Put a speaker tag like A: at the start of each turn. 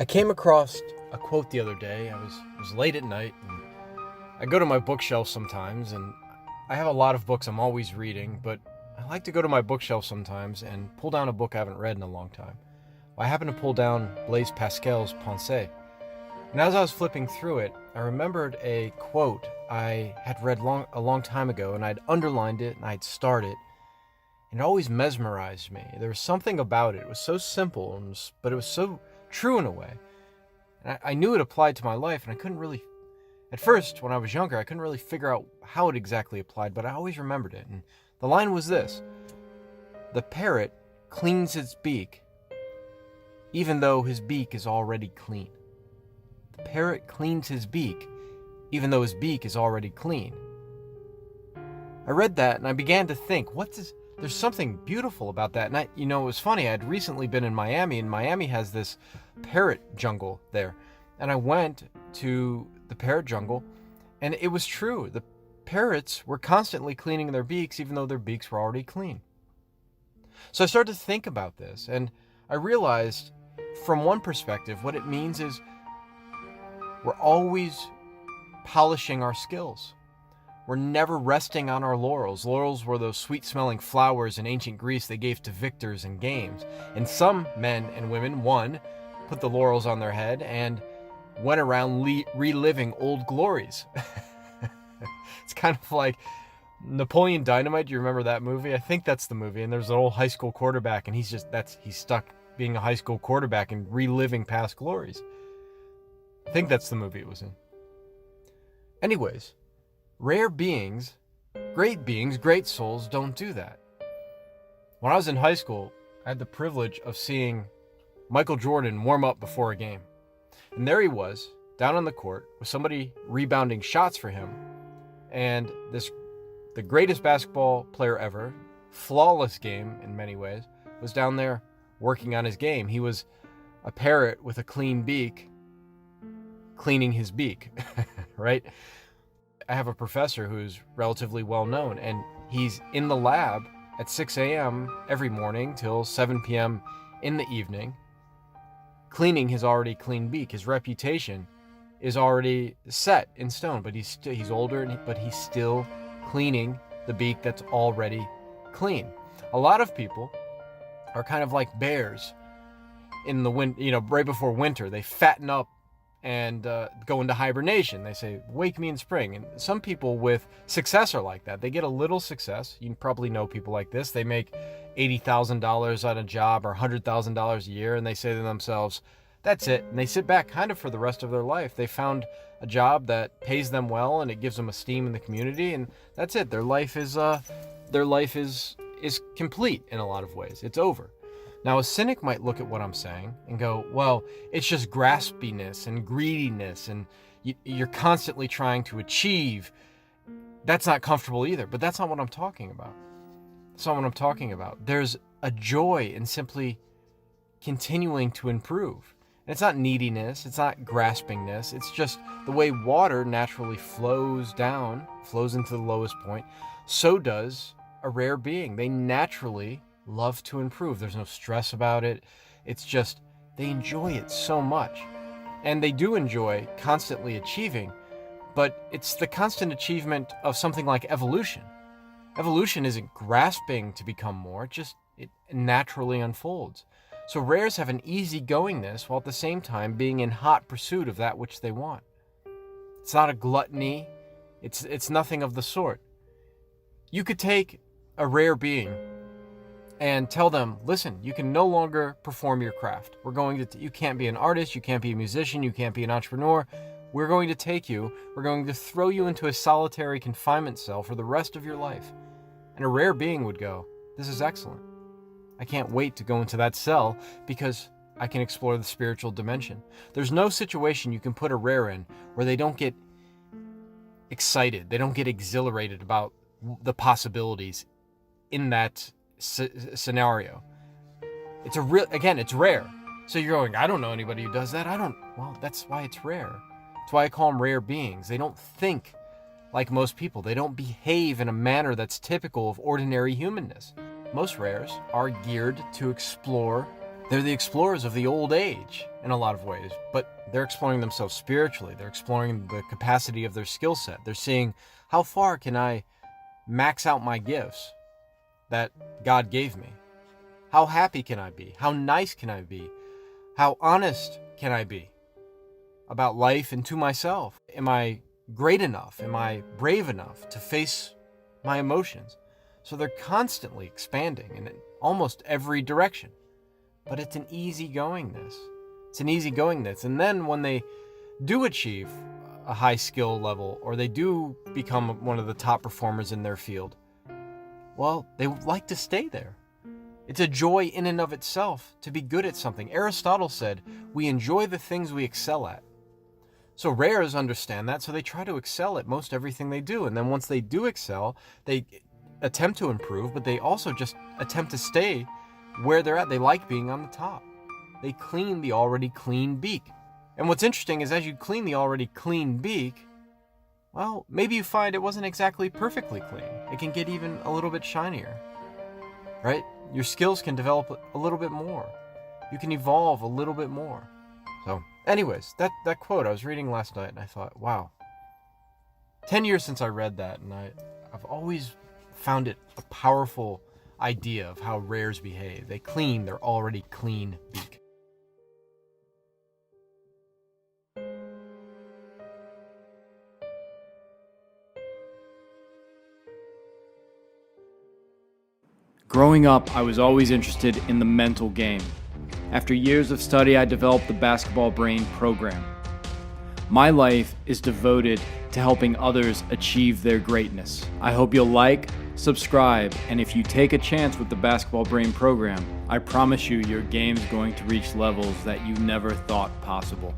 A: I came across a quote the other day. I was late at night, and I go to my bookshelf sometimes, and I have a lot of books I'm always reading, but I like to go to my bookshelf sometimes and pull down a book I haven't read in a long time. Well, I happened to pull down Blaise Pascal's Pensées, and as I was flipping through it, I remembered a quote I had read a long time ago, and I'd underlined it and I'd starred it, and it always mesmerized me. There was something about it. It was so simple, but it was so true in a way. And I knew it applied to my life, and I couldn't really, at first, when I was younger, I couldn't really figure out how it exactly applied, but I always remembered it. And the line was this: the parrot cleans its beak, even though his beak is already clean. The parrot cleans his beak, even though his beak is already clean. I read that, and I began to think, there's something beautiful about that. And it was funny. I had recently been in Miami, and Miami has this parrot jungle there. And I went to the parrot jungle, and it was true. The parrots were constantly cleaning their beaks, even though their beaks were already clean. So I started to think about this, and I realized from one perspective, what it means is we're always polishing our skills. We're never resting on our laurels. Laurels were those sweet-smelling flowers in ancient Greece they gave to victors in games. And some men and women, put the laurels on their head and went around reliving old glories. It's kind of like Napoleon Dynamite. Do you remember that movie? I think that's the movie. And there's an old high school quarterback, and he's stuck being a high school quarterback and reliving past glories. I think that's the movie it was in. Anyways, rare beings, great souls don't do that. When I was in high school, I had the privilege of seeing Michael Jordan warm up before a game. And there he was, down on the court, with somebody rebounding shots for him. And the greatest basketball player ever, flawless game in many ways, was down there working on his game. He was a parrot with a clean beak, cleaning his beak, right? I have a professor who's relatively well known, and he's in the lab at 6 a.m. every morning till 7 p.m. in the evening, cleaning his already clean beak. His reputation is already set in stone, but he's older, but he's still cleaning the beak that's already clean. A lot of people are kind of like bears in the right before winter. They fatten up and go into hibernation. They say, wake me in spring. And some people with success are like that. They get a little success. You probably know people like this. They make $80,000 on a job or $100,000 a year, and they say to themselves, that's it. And they sit back kind of for the rest of their life. They found a job that pays them well, and it gives them esteem in the community, and that's it. Their life is complete in a lot of ways. It's over. Now, a cynic might look at what I'm saying and go, well, it's just graspiness and greediness, and you're constantly trying to achieve. That's not comfortable either, but that's not what I'm talking about. That's not what I'm talking about. There's a joy in simply continuing to improve. And it's not neediness, it's not graspingness, it's just the way water naturally flows into the lowest point. So does a rare being. They naturally love to improve. There's no stress about it. It's just they enjoy it so much. And they do enjoy constantly achieving, but it's the constant achievement of something like evolution. Evolution isn't grasping to become more, it naturally unfolds. So rares have an easygoingness while at the same time being in hot pursuit of that which they want. It's not a gluttony. It's nothing of the sort. You could take a rare being and tell them, listen, you can no longer perform your craft. You can't be an artist, you can't be a musician, you can't be an entrepreneur. We're going to throw you into a solitary confinement cell for the rest of your life. And a rare being would go, this is excellent. I can't wait to go into that cell because I can explore the spiritual dimension. There's no situation you can put a rare in where they don't get excited, they don't get exhilarated about the possibilities in that scenario. It's rare. So you're going, I don't know anybody who does that. Well, that's why it's rare. That's why I call them rare beings. They don't think like most people. They don't behave in a manner that's typical of ordinary humanness. Most rares are geared to explore They're the explorers of the old age in a lot of ways, but they're exploring themselves spiritually. They're exploring the capacity of their skill set. They're seeing, how far can I max out my gifts that God gave me? How happy can I be? How nice can I be? How honest can I be about life and to myself? Am I great enough? Am I brave enough to face my emotions? So they're constantly expanding in almost every direction. But it's an easygoingness. It's an easygoingness. And then when they do achieve a high skill level, or they do become one of the top performers in their field, well, they like to stay there. It's a joy in and of itself to be good at something. Aristotle said, we enjoy the things we excel at. So rares understand that, so they try to excel at most everything they do. And then once they do excel, they attempt to improve, but they also just attempt to stay where they're at. They like being on the top. They clean the already clean beak. And what's interesting is as you clean the already clean beak, well, maybe you find it wasn't exactly perfectly clean. It can get even a little bit shinier, right? Your skills can develop a little bit more. You can evolve a little bit more. So anyways, that quote I was reading last night, and I thought, wow, 10 years since I read that, and I've always found it a powerful idea of how rares behave. They clean their already clean beak.
B: Growing up, I was always interested in the mental game. After years of study, I developed the Basketball Brain program. My life is devoted to helping others achieve their greatness. I hope you'll like, subscribe, and if you take a chance with the Basketball Brain program, I promise you your game's going to reach levels that you never thought possible.